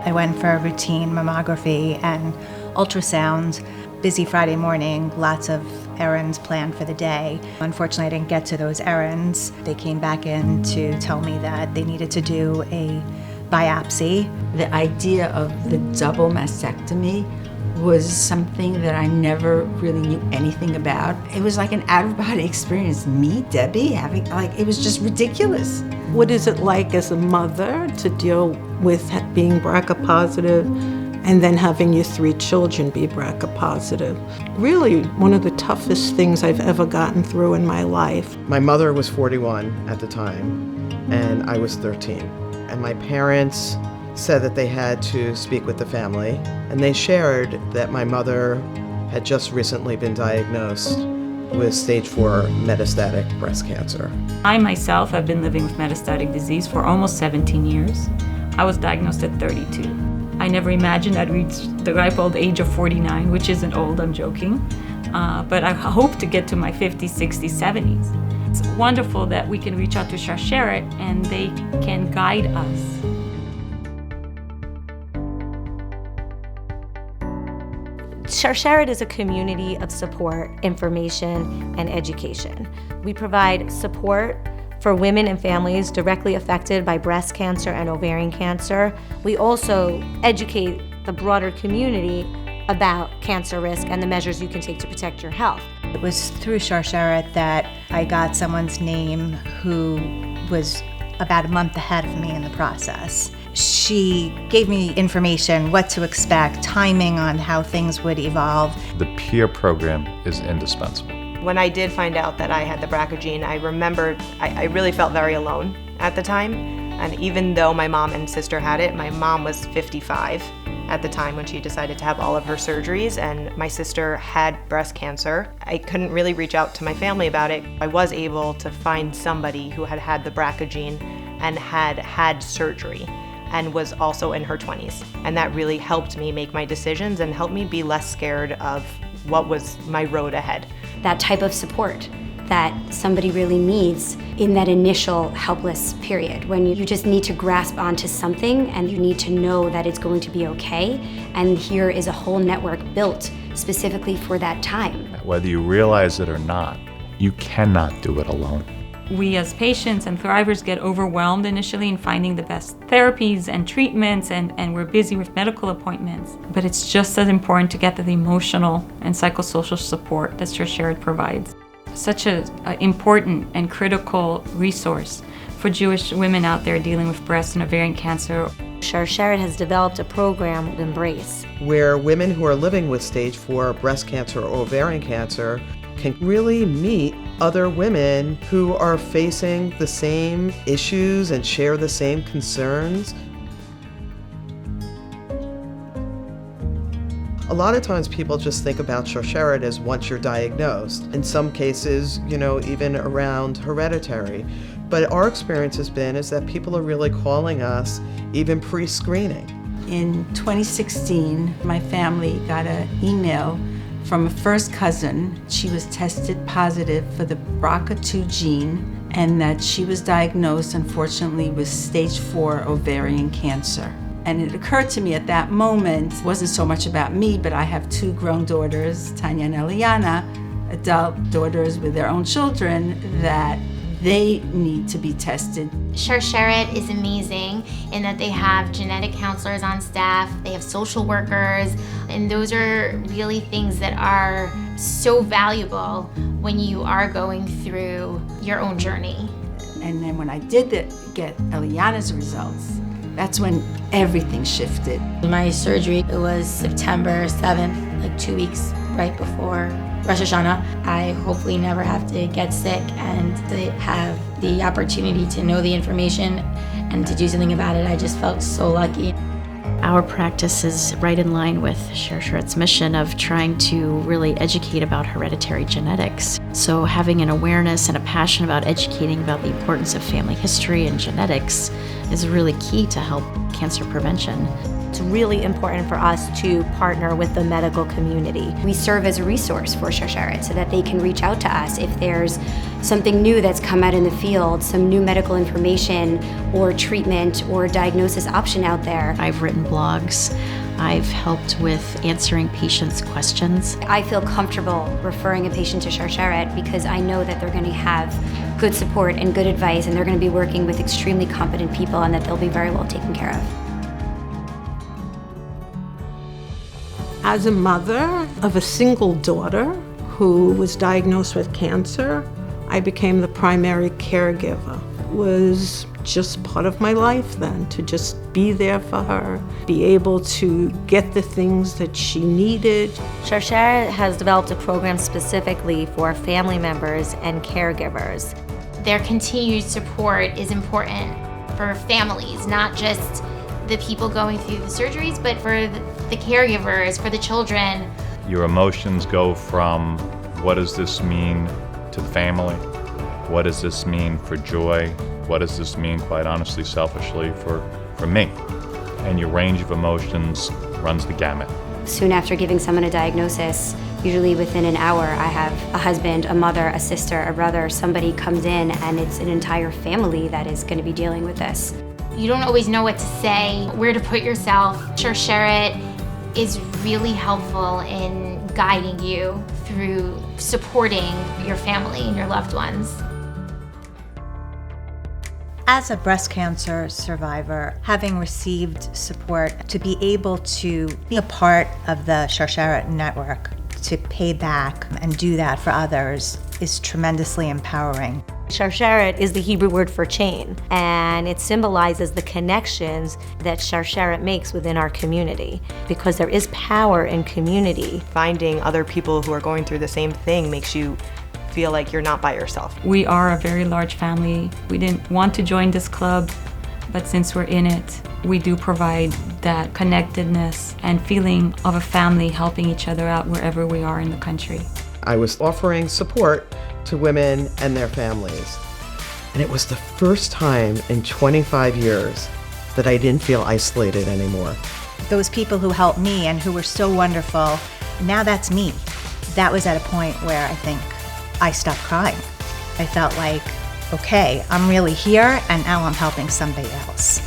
I went for a routine mammography and ultrasound. Busy Friday morning, lots of errands planned for the day. Unfortunately, I didn't get to those errands. They came back in to tell me that they needed to do a biopsy. The idea of the double mastectomy was something that I never really knew anything about. It was like an out-of-body experience. Me, Debbie, it was just ridiculous. What is it like as a mother to deal with being BRCA positive and then having your 3 children be BRCA positive? Really, one of the toughest things I've ever gotten through in my life. My mother was 41 at the time, and I was 13. And my parents said that they had to speak with the family, and they shared that my mother had just recently been diagnosed with stage 4 metastatic breast cancer. I myself have been living with metastatic disease for almost 17 years. I was diagnosed at 32. I never imagined I'd reach the ripe old age of 49, which isn't old, I'm joking. But I hope to get to my 50s, 60s, 70s. It's wonderful that we can reach out to Sharsheret and they can guide us. Sharsheret is a community of support, information, and education. We provide support for women and families directly affected by breast cancer and ovarian cancer. We also educate the broader community about cancer risk and the measures you can take to protect your health. It was through Sharsheret that I got someone's name who was about a month ahead of me in the process. She gave me information, what to expect, timing on how things would evolve. The peer program is indispensable. When I did find out that I had the BRCA gene, I remembered I really felt very alone at the time. And even though my mom and sister had it, my mom was 55 at the time when she decided to have all of her surgeries, and my sister had breast cancer. I couldn't really reach out to my family about it. I was able to find somebody who had had the BRCA gene and had had surgery and was also in her 20s. And that really helped me make my decisions and helped me be less scared of what was my road ahead. That type of support that somebody really needs in that initial helpless period, when you just need to grasp onto something and you need to know that it's going to be okay. And here is a whole network built specifically for that time. Whether you realize it or not, you cannot do it alone. We as patients and thrivers get overwhelmed initially in finding the best therapies and treatments, and we're busy with medical appointments. But it's just as important to get the emotional and psychosocial support that Sharsheret provides. Such an important and critical resource for Jewish women out there dealing with breast and ovarian cancer. Sharsheret has developed a program with Embrace, where women who are living with stage 4 breast cancer or ovarian cancer can really meet other women who are facing the same issues and share the same concerns. A lot of times people just think about Sharsheret as once you're diagnosed. In some cases, even around hereditary. But our experience has been is that people are really calling us even pre-screening. In 2016, my family got an email from a first cousin. She was tested positive for the BRCA2 gene and that she was diagnosed, unfortunately, with stage 4 ovarian cancer. And it occurred to me at that moment, it wasn't so much about me, but I have 2 grown daughters, Tanya and Eliana, adult daughters with their own children, that they need to be tested. Sharsheret is amazing in that they have genetic counselors on staff, they have social workers, and those are really things that are so valuable when you are going through your own journey. And then when I did get Eliana's results, that's when everything shifted. My surgery, it was September 7th, like 2 weeks right before Rosh Hashanah. I hopefully never have to get sick and to have the opportunity to know the information and to do something about it. I just felt so lucky. Our practice is right in line with Sharsheret's mission of trying to really educate about hereditary genetics. So having an awareness and a passion about educating about the importance of family history and genetics is really key to help cancer prevention. It's really important for us to partner with the medical community. We serve as a resource for Sharsheret so that they can reach out to us if there's something new that's come out in the field, some new medical information or treatment or diagnosis option out there. I've written blogs. I've helped with answering patients' questions. I feel comfortable referring a patient to Sharsheret because I know that they're going to have good support and good advice, and they're going to be working with extremely competent people, and that they'll be very well taken care of. As a mother of a single daughter who was diagnosed with cancer, I became the primary caregiver. It was just part of my life then, to just be there for her, be able to get the things that she needed. Sharsheret has developed a program specifically for family members and caregivers. Their continued support is important for families, not just the people going through the surgeries, but for the caregivers, for the children. Your emotions go from what does this mean to the family? What does this mean for joy? What does this mean, quite honestly, selfishly, for me? And your range of emotions runs the gamut. Soon after giving someone a diagnosis, usually within an hour, I have a husband, a mother, a sister, a brother, somebody comes in, and it's an entire family that is going to be dealing with this. You don't always know what to say, where to put yourself. Sharsheret is really helpful in guiding you through supporting your family and your loved ones. As a breast cancer survivor, having received support to be able to be a part of the Sharsheret network, to pay back and do that for others is tremendously empowering. Sharsheret is the Hebrew word for chain, and it symbolizes the connections that Sharsheret makes within our community, because there is power in community. Finding other people who are going through the same thing makes you feel like you're not by yourself. We are a very large family. We didn't want to join this club, but since we're in it, we do provide that connectedness and feeling of a family helping each other out wherever we are in the country. I was offering support to women and their families. And it was the first time in 25 years that I didn't feel isolated anymore. Those people who helped me and who were so wonderful, now that's me. That was at a point where I think I stopped crying. I felt like, okay, I'm really here and now I'm helping somebody else.